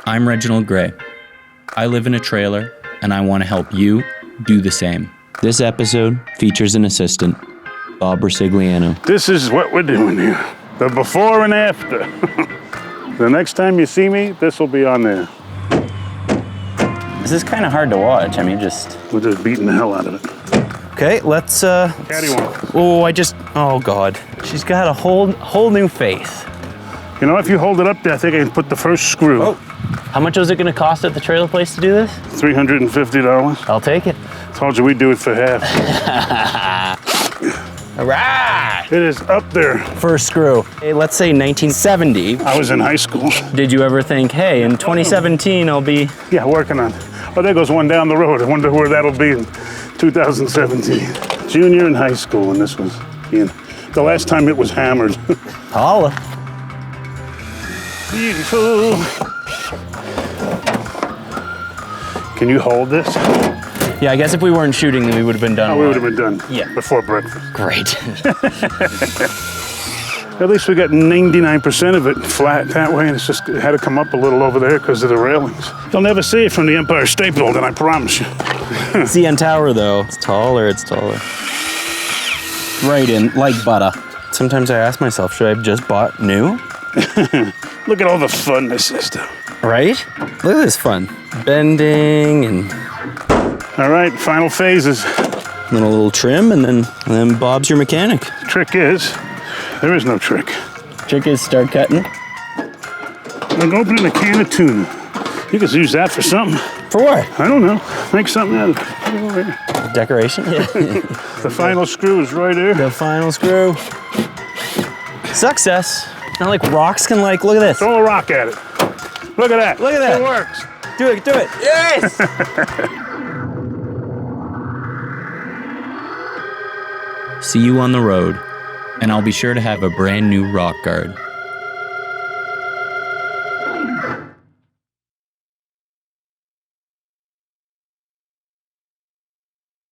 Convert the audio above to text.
I'm Reginald Gray. I live in a trailer, and I want to help you do the same. This episode features an assistant, Bob RICIGLIANO. This is what we're doing here. The before and after. The next time you see me, this will be on there. This is kind of hard to watch. I mean, We're just beating the hell out of it. Okay, let's, Catty-walk. oh God. She's got a whole new face. You know, if you hold it up there, I think I can put the first screw. Oh, how much was it gonna cost at the trailer place to do this? $350. I'll take it. Told you we'd do it for half. All right. It is up there. First screw. Hey, let's say 1970. I was in high school. Did you ever think, hey, in 2017, I'll be... Yeah, working on it. Oh, there goes one down the road. I wonder where that'll be in 2017. Junior in high school when this was in. The last time it was hammered. Holla. Beautiful. Can you hold this? Yeah, I guess if we weren't shooting, then we would have been done. Oh, we would have been done. Yeah. Before breakfast. Great. At least we got 99% of it flat that way, and it's just it had to come up a little over there because of the railings. You'll never see it from the Empire State Building, I promise you. CN Tower, though. It's taller. Right in, like butter. Sometimes I ask myself, should I have just bought new? Look at all the fun this is, though. Right? Look at this fun. Bending and... All right, final phases. Then a little trim, and then Bob's your mechanic. Trick is, there is no trick. Trick is start cutting. Like opening a can of tuna. You could use that for something. For what? I don't know. Make something out of it. Put it over here. Decoration? Yeah. The final screw is right here. The final screw. Success. Not like rocks can like, look at this. Throw a rock at it. Look at that. Look at that. It works. Do it. Yes! See you on the road, and I'll be sure to have a brand new rock guard.